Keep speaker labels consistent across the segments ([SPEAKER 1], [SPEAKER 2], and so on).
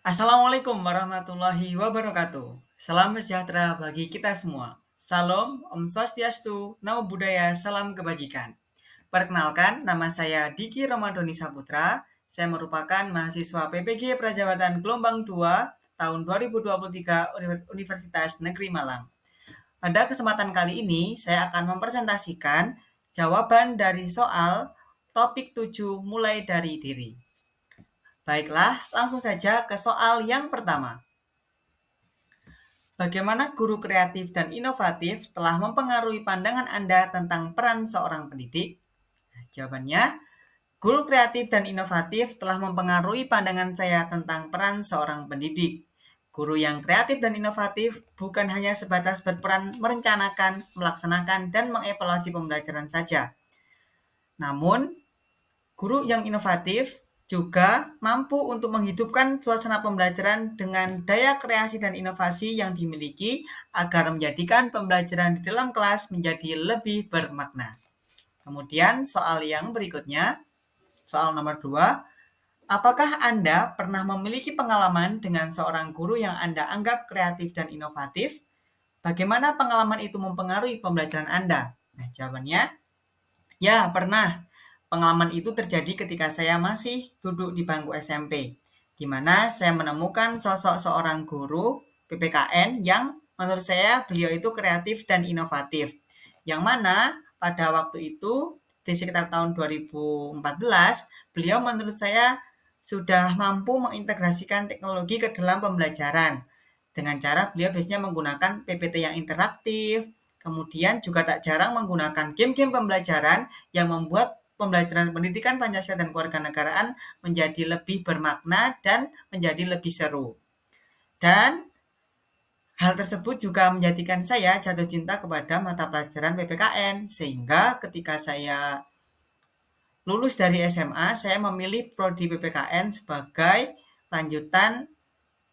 [SPEAKER 1] Assalamualaikum warahmatullahi wabarakatuh. Salam sejahtera bagi kita semua. Salam, Om Swastiastu, Namo Buddhaya, salam kebajikan. Perkenalkan, nama saya Diki Ramadhani Saputra. Saya merupakan mahasiswa PPG Prajawatan Gelombang 2 tahun 2023 Universitas Negeri Malang. Pada kesempatan kali ini, saya akan mempresentasikan jawaban dari soal topik 7 mulai dari diri. Baiklah, langsung saja ke soal yang pertama. Bagaimana guru kreatif dan inovatif telah mempengaruhi pandangan Anda tentang peran seorang pendidik? Jawabannya, guru kreatif dan inovatif telah mempengaruhi pandangan saya tentang peran seorang pendidik. Guru yang kreatif dan inovatif bukan hanya sebatas berperan merencanakan, melaksanakan, dan mengevaluasi pembelajaran saja. Namun, guru yang inovatif juga mampu untuk menghidupkan suasana pembelajaran dengan daya kreasi dan inovasi yang dimiliki agar menjadikan pembelajaran di dalam kelas menjadi lebih bermakna. Kemudian soal yang berikutnya, soal nomor 2, apakah Anda pernah memiliki pengalaman dengan seorang guru yang Anda anggap kreatif dan inovatif? Bagaimana pengalaman itu mempengaruhi pembelajaran Anda? Nah, jawabannya, ya, pernah. Pengalaman itu terjadi ketika saya masih duduk di bangku SMP, di mana saya menemukan sosok seorang guru PPKN yang menurut saya beliau itu kreatif dan inovatif. Yang mana pada waktu itu di sekitar tahun 2014, beliau menurut saya sudah mampu mengintegrasikan teknologi ke dalam pembelajaran. Dengan cara beliau biasanya menggunakan PPT yang interaktif, kemudian juga tak jarang menggunakan game-game pembelajaran yang membuat pembelajaran pendidikan Pancasila dan kewarganegaraan menjadi lebih bermakna dan menjadi lebih seru. Dan hal tersebut juga menjadikan saya jatuh cinta kepada mata pelajaran PPKN, sehingga ketika saya lulus dari SMA, saya memilih prodi PPKN sebagai lanjutan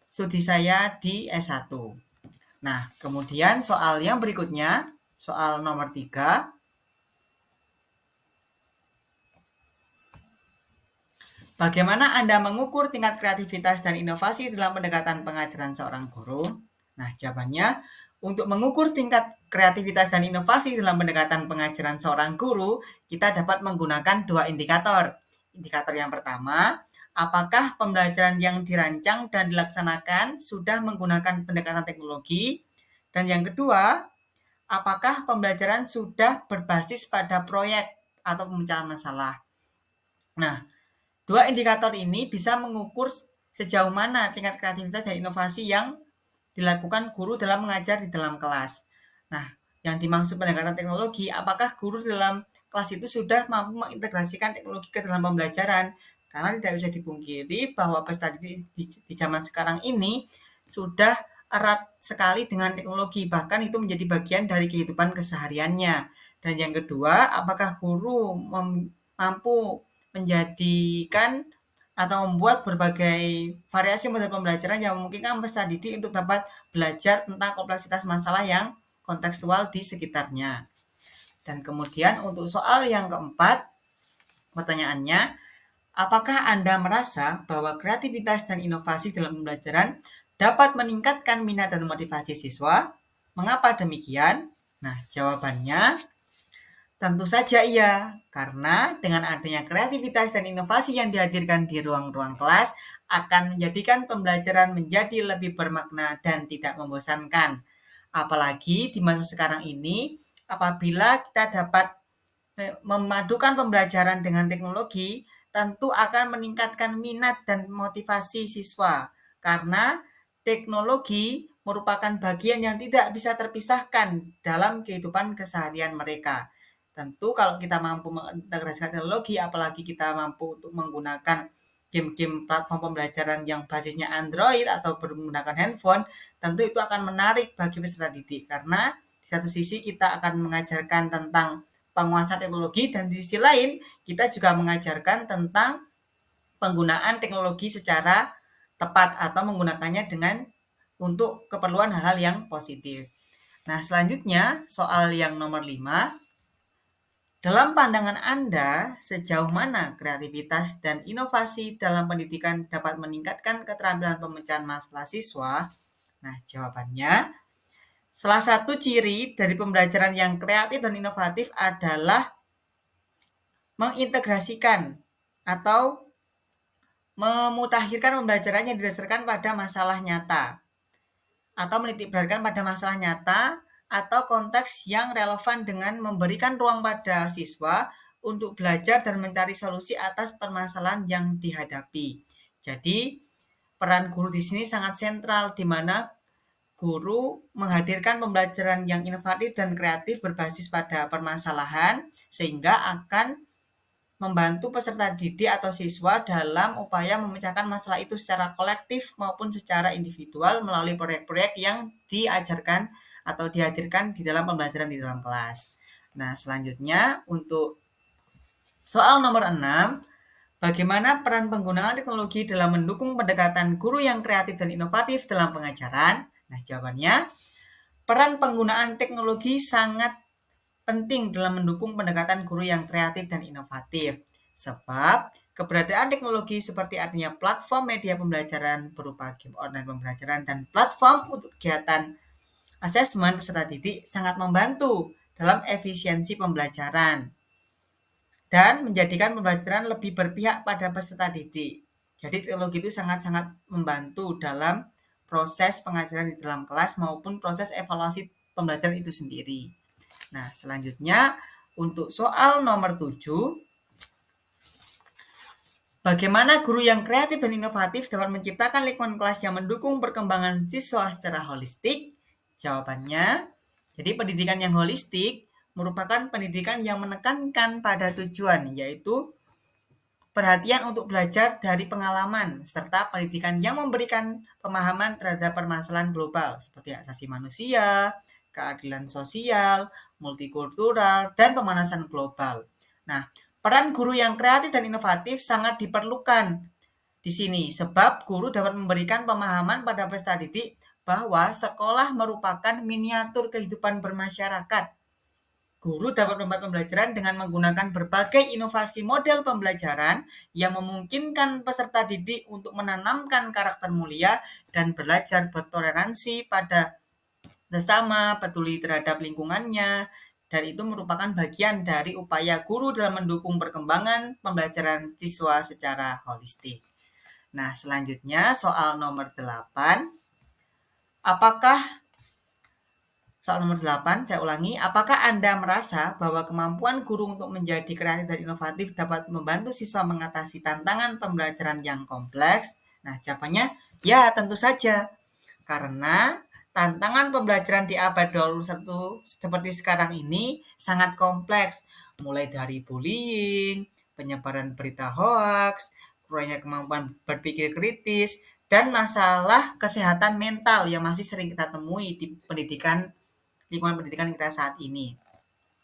[SPEAKER 1] studi saya di S1. Nah, kemudian soal yang berikutnya, soal nomor 3. Bagaimana Anda mengukur tingkat kreativitas dan inovasi dalam pendekatan pengajaran seorang guru? Nah, jawabannya, untuk mengukur tingkat kreativitas dan inovasi dalam pendekatan pengajaran seorang guru, kita dapat menggunakan dua indikator. Indikator yang pertama, apakah pembelajaran yang dirancang dan dilaksanakan sudah menggunakan pendekatan teknologi? Dan yang kedua, apakah pembelajaran sudah berbasis pada proyek atau pemecahan masalah? Nah, dua indikator ini bisa mengukur sejauh mana tingkat kreativitas dan inovasi yang dilakukan guru dalam mengajar di dalam kelas. Nah, yang dimaksud pendekatan teknologi, apakah guru dalam kelas itu sudah mampu mengintegrasikan teknologi ke dalam pembelajaran? Karena tidak bisa dipungkiri bahwa peserta didik di zaman sekarang ini sudah erat sekali dengan teknologi, bahkan itu menjadi bagian dari kehidupan kesehariannya. Dan yang kedua, apakah guru mampu menjadikan atau membuat berbagai variasi model pembelajaran yang memungkinkan peserta didik untuk dapat belajar tentang kompleksitas masalah yang kontekstual di sekitarnya. Dan kemudian untuk soal yang keempat, pertanyaannya, apakah Anda merasa bahwa kreativitas dan inovasi dalam pembelajaran dapat meningkatkan minat dan motivasi siswa? Mengapa demikian? Nah, jawabannya tentu saja iya, karena dengan adanya kreativitas dan inovasi yang dihadirkan di ruang-ruang kelas akan menjadikan pembelajaran menjadi lebih bermakna dan tidak membosankan. Apalagi di masa sekarang ini, apabila kita dapat memadukan pembelajaran dengan teknologi, tentu akan meningkatkan minat dan motivasi siswa. Karena teknologi merupakan bagian yang tidak bisa terpisahkan dalam kehidupan keseharian mereka. Tentu kalau kita mampu mengintegrasikan teknologi, apalagi kita mampu untuk menggunakan game-game platform pembelajaran yang basisnya Android atau menggunakan handphone, tentu itu akan menarik bagi peserta didik. Karena di satu sisi kita akan mengajarkan tentang penguasaan teknologi dan di sisi lain kita juga mengajarkan tentang penggunaan teknologi secara tepat atau menggunakannya dengan untuk keperluan hal-hal yang positif. Nah, selanjutnya soal yang nomor 5. Dalam pandangan Anda, sejauh mana kreativitas dan inovasi dalam pendidikan dapat meningkatkan keterampilan pemecahan masalah siswa? Nah, jawabannya, salah satu ciri dari pembelajaran yang kreatif dan inovatif adalah mengintegrasikan atau memutakhirkan pembelajaran yang didasarkan pada masalah nyata atau menitik beratkan pada masalah nyata atau konteks yang relevan dengan memberikan ruang pada siswa untuk belajar dan mencari solusi atas permasalahan yang dihadapi. Jadi, peran guru di sini sangat sentral di mana guru menghadirkan pembelajaran yang inovatif dan kreatif berbasis pada permasalahan sehingga akan membantu peserta didik atau siswa dalam upaya memecahkan masalah itu secara kolektif maupun secara individual melalui proyek-proyek yang diajarkan atau dihadirkan di dalam pembelajaran di dalam kelas. Nah, selanjutnya untuk soal nomor 6, bagaimana peran penggunaan teknologi dalam mendukung pendekatan guru yang kreatif dan inovatif dalam pengajaran? Nah, jawabannya, peran penggunaan teknologi sangat penting dalam mendukung pendekatan guru yang kreatif dan inovatif. Sebab keberadaan teknologi seperti adanya platform media pembelajaran berupa game online pembelajaran dan platform untuk kegiatan asesmen peserta didik sangat membantu dalam efisiensi pembelajaran dan menjadikan pembelajaran lebih berpihak pada peserta didik. Jadi teknologi itu sangat-sangat membantu dalam proses pengajaran di dalam kelas maupun proses evaluasi pembelajaran itu sendiri. Nah, selanjutnya untuk soal nomor 7, bagaimana guru yang kreatif dan inovatif dapat menciptakan lingkungan kelas yang mendukung perkembangan siswa secara holistik? Jawabannya, jadi pendidikan yang holistik merupakan pendidikan yang menekankan pada tujuan, yaitu perhatian untuk belajar dari pengalaman, serta pendidikan yang memberikan pemahaman terhadap permasalahan global seperti hak asasi manusia, keadilan sosial, multikultural, dan pemanasan global. Nah, peran guru yang kreatif dan inovatif sangat diperlukan di sini, sebab guru dapat memberikan pemahaman pada peserta didik bahwa sekolah merupakan miniatur kehidupan bermasyarakat. Guru dapat membuat pembelajaran dengan menggunakan berbagai inovasi model pembelajaran yang memungkinkan peserta didik untuk menanamkan karakter mulia dan belajar bertoleransi pada sesama, peduli terhadap lingkungannya, dan itu merupakan bagian dari upaya guru dalam mendukung perkembangan pembelajaran siswa secara holistik. Nah, selanjutnya soal nomor 8. Soal nomor 8, saya ulangi, apakah Anda merasa bahwa kemampuan guru untuk menjadi kreatif dan inovatif dapat membantu siswa mengatasi tantangan pembelajaran yang kompleks? Nah, jawabannya, ya tentu saja. Karena tantangan pembelajaran di abad 21 seperti sekarang ini sangat kompleks, mulai dari bullying, penyebaran berita hoaks, kurangnya kemampuan berpikir kritis, dan masalah kesehatan mental yang masih sering kita temui di lingkungan pendidikan kita saat ini.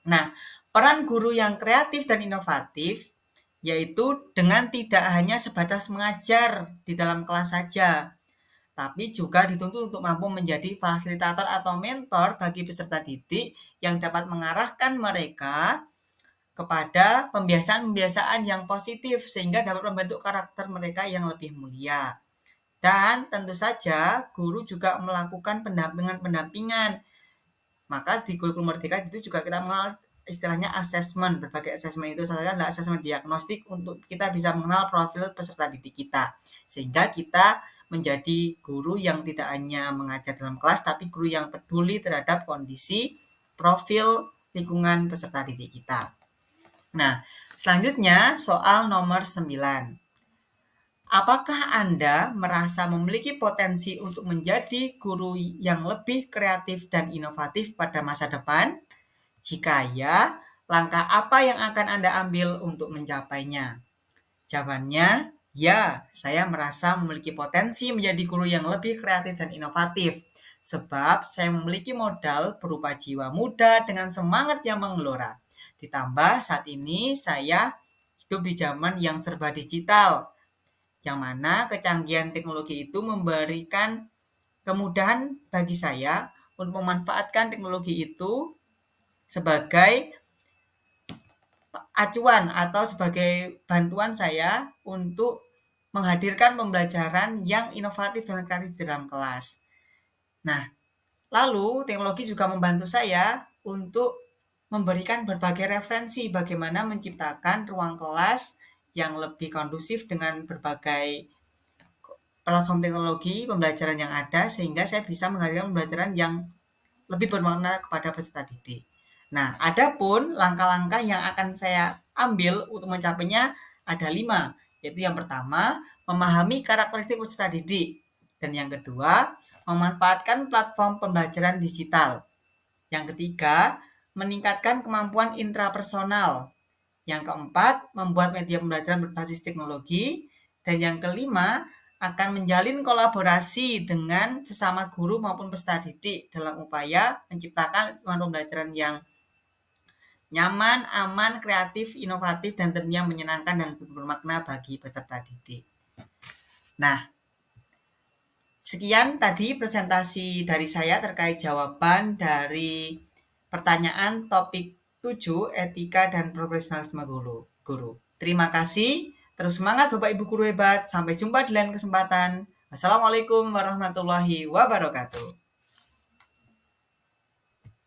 [SPEAKER 1] Nah, peran guru yang kreatif dan inovatif yaitu dengan tidak hanya sebatas mengajar di dalam kelas saja, tapi juga dituntut untuk mampu menjadi fasilitator atau mentor bagi peserta didik yang dapat mengarahkan mereka kepada pembiasaan-pembiasaan yang positif sehingga dapat membentuk karakter mereka yang lebih mulia. Dan tentu saja guru juga melakukan pendampingan. Maka di kurikulum Merdeka itu juga kita mengenal istilahnya asesmen. Berbagai asesmen itu salah satunya adalah asesmen diagnostik untuk kita bisa mengenal profil peserta didik kita. Sehingga kita menjadi guru yang tidak hanya mengajar dalam kelas, tapi guru yang peduli terhadap kondisi profil lingkungan peserta didik kita. Nah, selanjutnya soal nomor 9. Apakah Anda merasa memiliki potensi untuk menjadi guru yang lebih kreatif dan inovatif pada masa depan? Jika ya, langkah apa yang akan Anda ambil untuk mencapainya? Jawabannya, ya, saya merasa memiliki potensi menjadi guru yang lebih kreatif dan inovatif. Sebab saya memiliki modal berupa jiwa muda dengan semangat yang menggelora. Ditambah saat ini saya hidup di zaman yang serba digital, yang mana kecanggihan teknologi itu memberikan kemudahan bagi saya untuk memanfaatkan teknologi itu sebagai acuan atau sebagai bantuan saya untuk menghadirkan pembelajaran yang inovatif dan kreatif di dalam kelas. Nah, lalu teknologi juga membantu saya untuk memberikan berbagai referensi bagaimana menciptakan ruang kelas yang lebih kondusif dengan berbagai platform teknologi pembelajaran yang ada sehingga saya bisa menghadirkan pembelajaran yang lebih bermakna kepada peserta didik. Nah, adapun langkah-langkah yang akan saya ambil untuk mencapainya ada 5, yaitu yang pertama, memahami karakteristik peserta didik. Dan yang kedua, memanfaatkan platform pembelajaran digital. Yang ketiga, meningkatkan kemampuan intrapersonal. Yang keempat, membuat media pembelajaran berbasis teknologi. Dan yang kelima, akan menjalin kolaborasi dengan sesama guru maupun peserta didik dalam upaya menciptakan lingkungan pembelajaran yang nyaman, aman, kreatif, inovatif, dan tentunya menyenangkan dan bermakna bagi peserta didik. Nah, sekian tadi presentasi dari saya terkait jawaban dari pertanyaan topik 7 etika dan profesionalisme guru. Terima kasih. Terus semangat Bapak Ibu guru hebat. Sampai jumpa di lain kesempatan. Wassalamualaikum warahmatullahi wabarakatuh.